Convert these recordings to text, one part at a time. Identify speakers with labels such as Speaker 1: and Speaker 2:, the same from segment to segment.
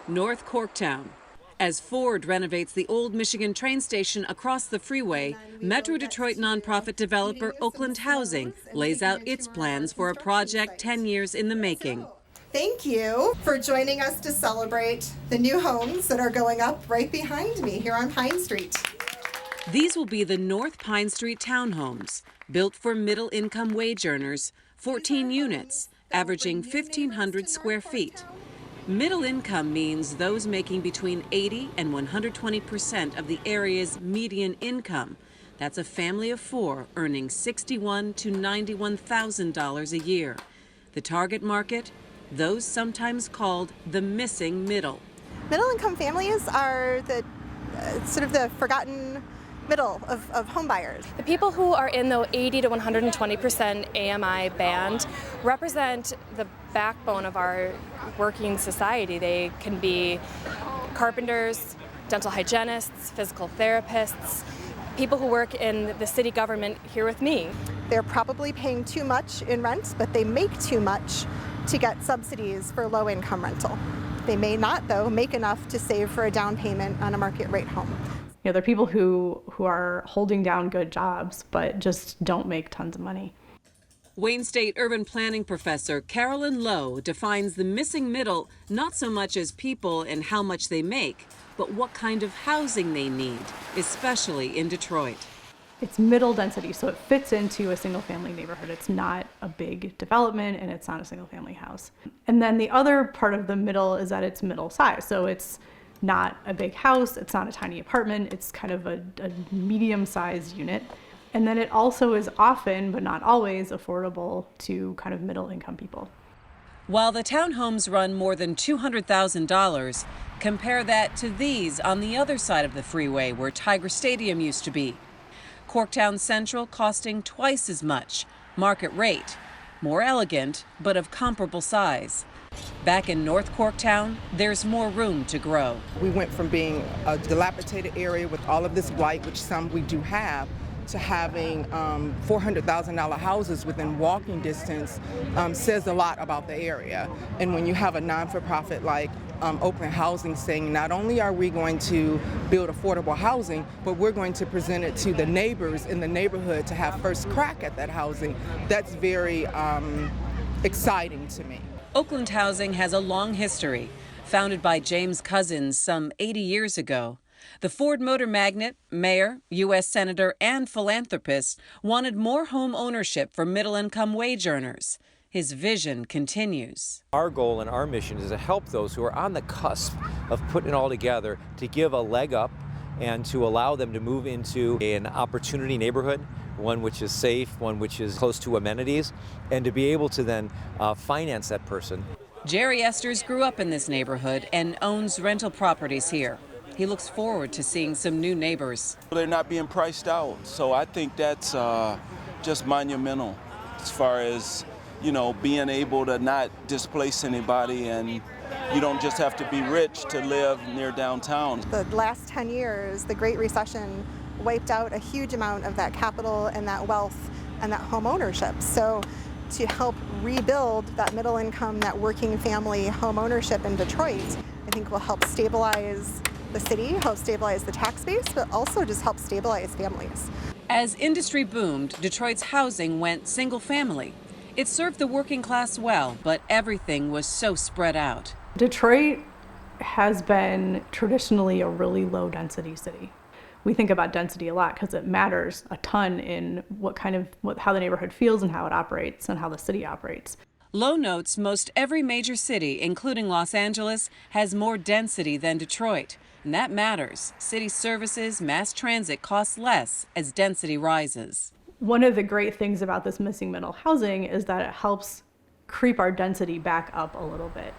Speaker 1: North Corktown. As Ford renovates the old Michigan train station across the freeway, Metro Detroit nonprofit developer Oakland Housing lays out its plans for a project 10 years in the making.
Speaker 2: Thank you for joining us to celebrate the new homes that are going up right behind me here on Pine Street.
Speaker 1: These will be the North Pine Street townhomes, built for middle-income wage earners, 14 units, averaging 1,500 square feet. Middle income means those making between 80 and 120% of the area's median income. That's a family of four earning $61,000 to $91,000 a year. The target market? Those sometimes called the missing middle.
Speaker 2: Middle-income families are the sort of the forgotten middle of home buyers.
Speaker 3: The people who are in the 80 to 120% AMI band represent the backbone of our working society. They can be carpenters, dental hygienists, physical therapists, people who work in the city government here with me.
Speaker 2: They're probably paying too much in rent, but they make too much to get subsidies for low-income rental. They may not, though, make enough to save for a down payment on a market rate home.
Speaker 4: You know, they're people who are holding down good jobs, but just don't make tons of money.
Speaker 1: Wayne State urban planning professor Carolyn Lowe defines the missing middle not so much as people and how much they make, but what kind of housing they need, especially in Detroit.
Speaker 4: It's middle density, so it fits into a single family neighborhood. It's not a big development and it's not a single family house. And then the other part of the middle is that it's middle size. So it's not a big house, it's not a tiny apartment, it's kind of a medium-sized unit. And then it also is often, but not always, affordable to kind of middle-income people.
Speaker 1: While the townhomes run more than $200,000, compare that to these on the other side of the freeway where Tiger Stadium used to be. Corktown Central costing twice as much, market rate, more elegant, but of comparable size. Back in North Corktown, there's more room to grow.
Speaker 5: We went from being a dilapidated area with all of this blight, which some we do have, to having $400,000 houses within walking distance says a lot about the area. And when you have a non-for-profit like Oakland Housing saying not only are we going to build affordable housing, but we're going to present it to the neighbors in the neighborhood to have first crack at that housing, that's very exciting to me.
Speaker 1: Oakland Housing has a long history. Founded by James Cousins some 80 years ago, the Ford Motor magnate, mayor, U.S. senator, and philanthropist wanted more home ownership for middle-income wage earners. His vision continues.
Speaker 6: Our goal and our mission is to help those who are on the cusp of putting it all together to give a leg up and to allow them to move into an opportunity neighborhood, one which is safe, one which is close to amenities, and to be able to then finance that person.
Speaker 1: Jerry Esters grew up in this neighborhood and owns rental properties here. He looks forward to seeing some new neighbors.
Speaker 7: They're not being priced out, so I think that's just monumental as far as, you know, being able to not displace anybody, and you don't just have to be rich to live near downtown.
Speaker 2: The last 10 years, the Great Recession wiped out a huge amount of that capital and that wealth and that home ownership. So to help rebuild that middle income, that working family home ownership in Detroit, I think will help stabilize the city, help stabilize the tax base, but also just help stabilize families.
Speaker 1: As industry boomed, Detroit's housing went single family. It served the working class well, but everything was so spread out.
Speaker 4: Detroit has been traditionally a really low density city. We think about density a lot because it matters a ton in how the neighborhood feels and how it operates and how the city operates.
Speaker 1: Lowe notes most every major city, including Los Angeles, has more density than Detroit. And that matters. City services, mass transit costs less as density rises.
Speaker 4: One of the great things about this missing middle housing is that it helps creep our density back up a little bit.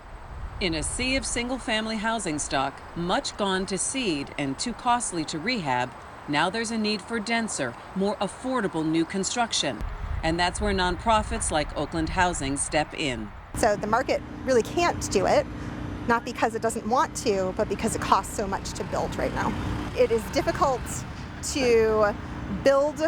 Speaker 1: In a sea of single-family housing stock, much gone to seed and too costly to rehab, now there's a need for denser, more affordable new construction. And that's where nonprofits like Oakland Housing step in.
Speaker 2: So the market really can't do it, not because it doesn't want to, but because it costs so much to build right now. It is difficult to build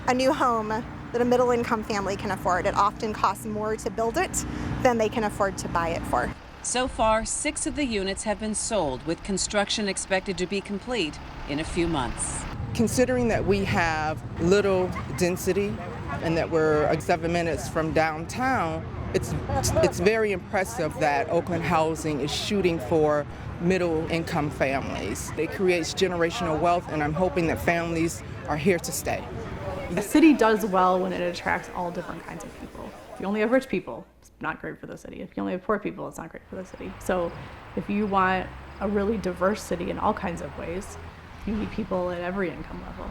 Speaker 2: a new home that a middle-income family can afford. It often costs more to build it than they can afford to buy it for.
Speaker 1: So far, 6 of the units have been sold, with construction expected to be complete in a few months.
Speaker 5: Considering that we have little density and that we're 7 minutes from downtown, it's very impressive that Oakland Housing is shooting for middle-income families. It creates generational wealth, and I'm hoping that families are here to stay.
Speaker 4: The city does well when it attracts all different kinds of people. If you only have rich people, it's not great for the city. If you only have poor people, it's not great for the city. So if you want a really diverse city in all kinds of ways, you need people at every income level.